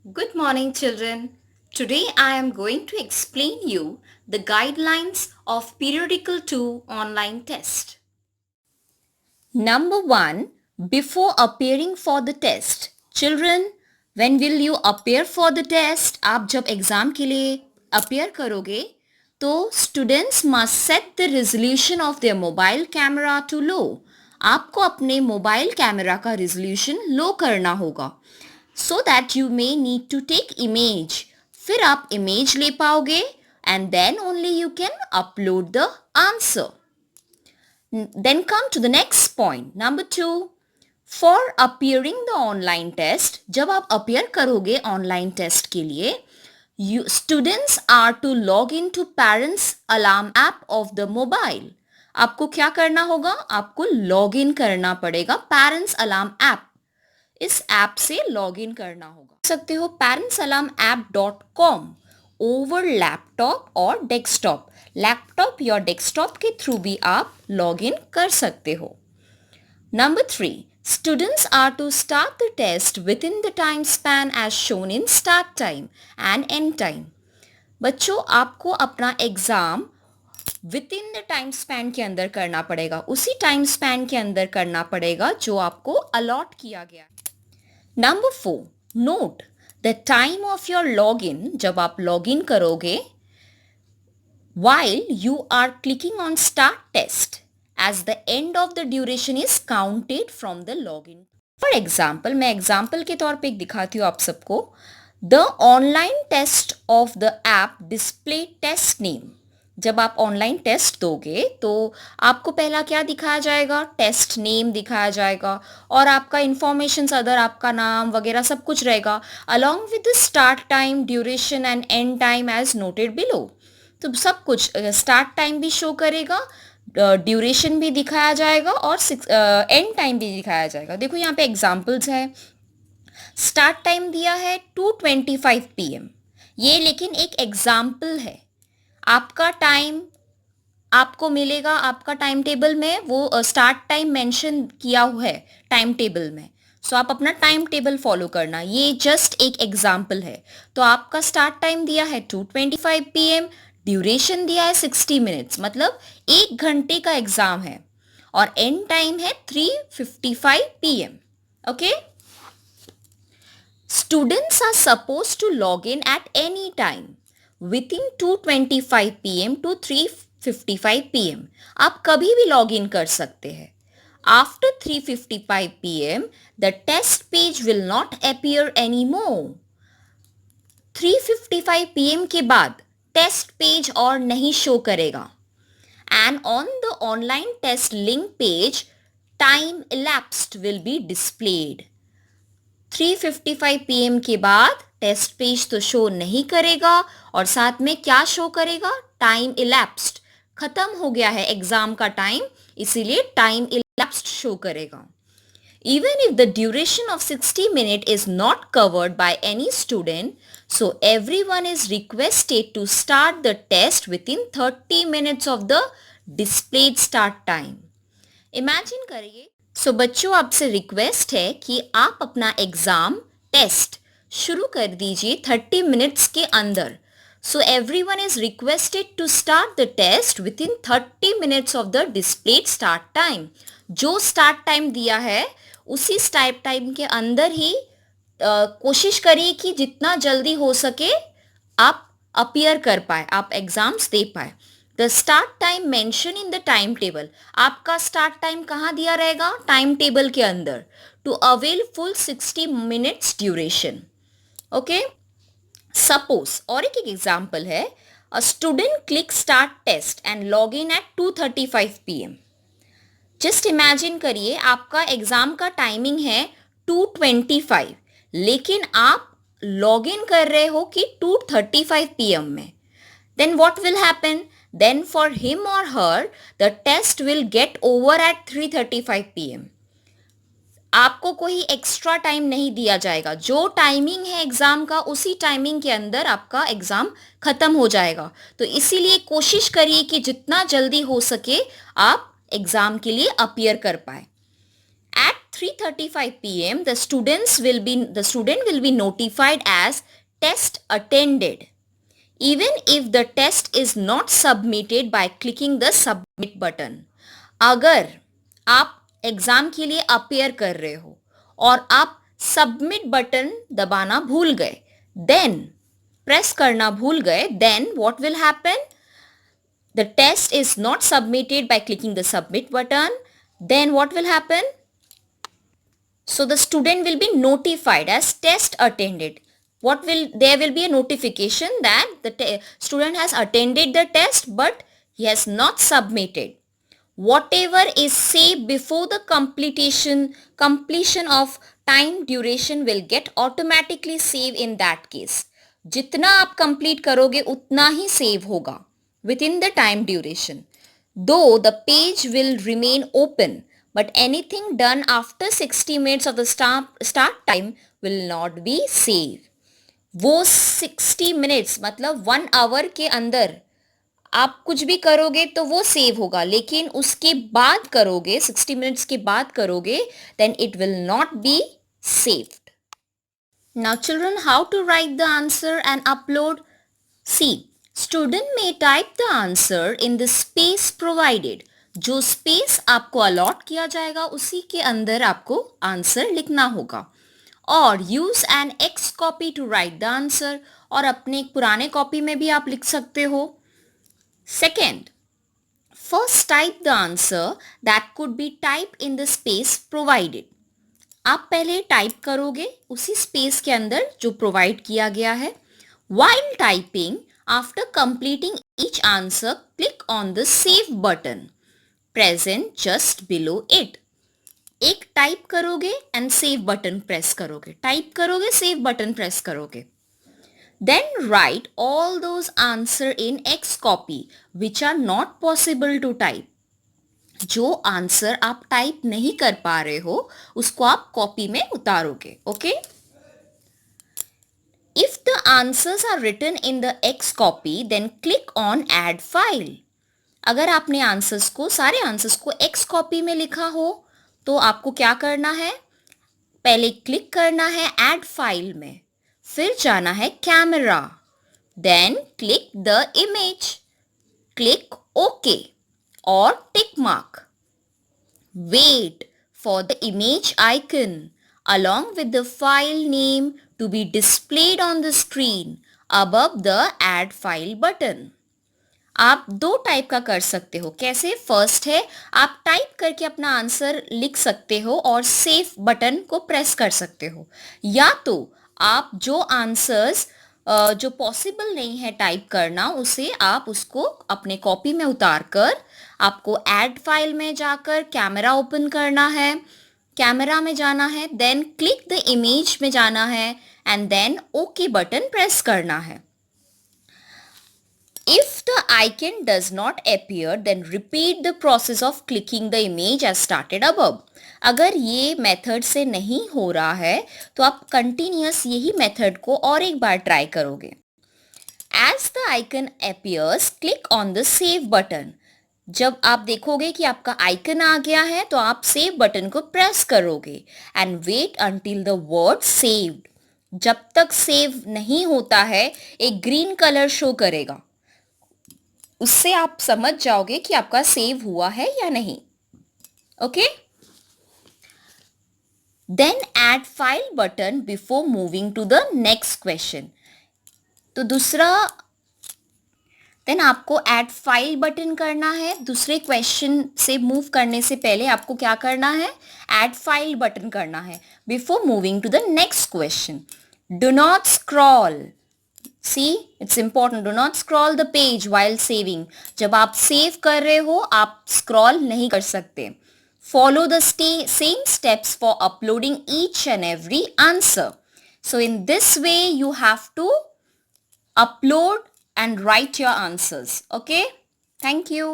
Good morning, children. Today I am going to explain you the guidelines of periodical 2 online test. Number 1. Before appearing for the test. Children, when will you appear for the test? आप जब exam के लिए appear करोगे तो students must set the resolution of their mobile camera to low. आपको अपने mobile camera का resolution लो करना होगा so that you may need to take image. फिर आप image ले पाओगे and then only you can upload the answer. Then come to the next point. Number 2. For appearing the online test, जब आप appear करोगे online test के लिए, students are to log into parents alarm app of the mobile. आपको क्या करना होगा? आपको log in करना पड़ेगा parents alarm app. इस ऐप से लॉग इन करना होगा सकते हो parentsalarmapp.com ओवर लैपटॉप और डेस्कटॉप लैपटॉप या डेस्कटॉप के थ्रू भी आप लॉग इन कर सकते हो number 3 students are to start the test within the time span as shown in start time and end time बच्चों आपको अपना exam with in the time span के अंदर करना पड़ेगा उसी टाइम स्पैन के अंदर करना पड़ेगा जो आपको अलॉट किया गया है Number 4. Note the time of your login जब आप login करोगे while you are clicking on start test as the end of the duration is counted from the login. For example, मैं example के तौर पे एक दिखाती हूँ आप सबको The online test of the app display test name. जब आप ऑनलाइन टेस्ट दोगे तो आपको पहला क्या दिखाया जाएगा टेस्ट नेम दिखाया जाएगा और आपका इंफॉर्मेशन अदर आपका नाम वगैरह सब कुछ रहेगा along with the start time duration end end time as noted below तो सब कुछ स्टार्ट टाइम भी शो करेगा ड्यूरेशन भी दिखाया जाएगा और एंड टाइम भी दिखाया जाएगा देखो यहाँ पे एग्जाम्पल्स है स्टार्ट टाइम दिया है 2:25 PM ये लेकिन एक एग्जाम्पल है आपका टाइम आपको मिलेगा आपका टाइम टेबल में वो स्टार्ट टाइम मेंशन किया हुआ है टाइम टेबल में सो आप अपना टाइम टेबल फॉलो करना ये जस्ट एक एग्जाम्पल है तो आपका स्टार्ट टाइम दिया है 2:25 PM ड्यूरेशन दिया है 60 मिनट्स मतलब 1 घंटे का एग्जाम है और एंड टाइम है 3:55 PM okay students are suppose to log in at any time within 2:25 PM to 3:55 PM आप कभी भी लॉग इन कर सकते हैं after 3:55 PM the test page will not appear anymore 3:55 PM के बाद टेस्ट पेज और नहीं शो करेगा and on the online test link page time elapsed will be displayed 3:55 PM के बाद टेस्ट पेज तो शो नहीं करेगा और साथ में क्या शो करेगा टाइम इलैप्स्ड खत्म हो गया है एग्जाम का टाइम इसीलिए टाइम इलैप्स्ड शो करेगा even if the duration of 60 minutes is not covered by any student so everyone is requested to start the test within 30 minutes of the displayed start time imagine करिए बच्चों आपसे request है कि आप अपना exam test शुरू कर दीजिए 30 मिनट्स के अंदर so everyone is requested to start the test with in 30 minutes of the displayed start time जो स्टार्ट टाइम दिया है उसी स्टार्ट टाइम के अंदर ही कोशिश करिए कि जितना जल्दी हो सके आप अपीयर कर पाए आप एग्जाम्स दे पाए the start time mention in the time table आपका स्टार्ट टाइम कहाँ दिया रहेगा टाइम टेबल के अंदर to avail full 60 minutes duration okay suppose और एक एग्जाम्पल है a student click start test and log in at 2:35 PM just imagine करिए आपका एग्जाम का टाइमिंग है 2:25 लेकिन आप लॉग इन कर रहे हो कि 2:35 PM में then what will happen then for him or her the test will get over at 3:35 PM आपको कोई एक्स्ट्रा टाइम नहीं दिया जाएगा जो टाइमिंग है एग्जाम का उसी टाइमिंग के अंदर आपका एग्जाम खत्म हो जाएगा तो इसीलिए कोशिश करिए कि जितना जल्दी हो सके आप एग्जाम के लिए अपीयर कर पाए At 3:35 p.m. the student will be notified as test attended, even if the test is not submitted by clicking the submit button. अगर आप एग्जाम के लिए अपेयर कर रहे हो और आप सबमिट बटन दबाना भूल गए, देन प्रेस करना भूल गए, then what will happen? The test is not submitted by clicking the submit button, then what will happen? So the student will be notified as test attended. There will be a notification that the student has attended the test but he has not submitted. Whatever is saved before the completion of time duration will get automatically saved in that case. जितना आप complete करोगे उतना ही save होगा within the time duration. Though the page will remain open, but anything done after 60 minutes of the start time will not be saved. वो 60 minutes मतलब 1 hour के अंदर आप कुछ भी करोगे तो वो सेव होगा, लेकिन उसके बाद करोगे, 60 minutes के बाद करोगे, then it will not be saved. Now children, how to write the answer and upload? See, student may type the answer in the space provided. जो space आपको allot किया जाएगा उसी के अंदर आपको आंसर लिखना होगा, और use an X copy to write the answer, और अपने पुराने कॉपी में भी आप लिख सकते हो. Second, first type the answer that could be typed in the space provided. आप पहले टाइप करोगे उसी स्पेस के अंदर जो प्रोवाइड किया गया है. While typing, after completing each answer, click on the save button present just below it. एक टाइप करोगे एंड सेव बटन प्रेस करोगे, टाइप करोगे सेव बटन प्रेस करोगे. Then write all those answer in X copy which are not possible to type. जो answer आप type नहीं कर पा रहे हो उसको आप कॉपी में उतारोगे. Okay? If the answers are written in the X copy, then click on add file. अगर आपने आंसर्स को, सारे आंसर्स को X कॉपी में लिखा हो तो आपको क्या करना है? पहले क्लिक करना है ऐड फाइल में, फिर जाना है camera, then click the image, click okay और tick mark. Wait for the image icon along with the file name to be displayed on the screen above the add file button. आप दो type का कर सकते हो. कैसे? First है आप टाइप करके अपना आंसर लिख सकते हो और सेव बटन को प्रेस कर सकते हो, या तो आप जो आंसर्स जो पॉसिबल नहीं है टाइप करना उसे आप उसको अपने कॉपी में उतार कर आपको ऐड फाइल में जाकर कैमरा ओपन करना है, कैमरा में जाना है, देन क्लिक द इमेज में जाना है and then okay button press करना है. If the icon does not appear, then repeat the process of clicking the image as started above. अगर ये मेथड से नहीं हो रहा है तो आप कंटिन्यूस यही मेथड को और एक बार ट्राई करोगे. As the icon appears, click on the save button. जब आप देखोगे कि आपका आइकन आ गया है तो आप सेव बटन को प्रेस करोगे and wait until the word saved. जब तक सेव नहीं होता है एक ग्रीन कलर शो करेगा, उससे आप समझ जाओगे कि आपका सेव हुआ है या नहीं. Okay? Then add file button before moving to the next question. तो दूसरा, देन आपको ऐड फाइल बटन करना है. दूसरे क्वेश्चन से मूव करने से पहले आपको क्या करना है? ऐड फाइल बटन करना है before moving to the next question. Do not scroll. See, it's important. Do not scroll the page while saving. जब आप सेव कर रहे हो आप स्क्रॉल नहीं कर सकते. Follow the same steps for uploading each and every answer. So in this way you have to upload and write your answers. Okay? Thank you.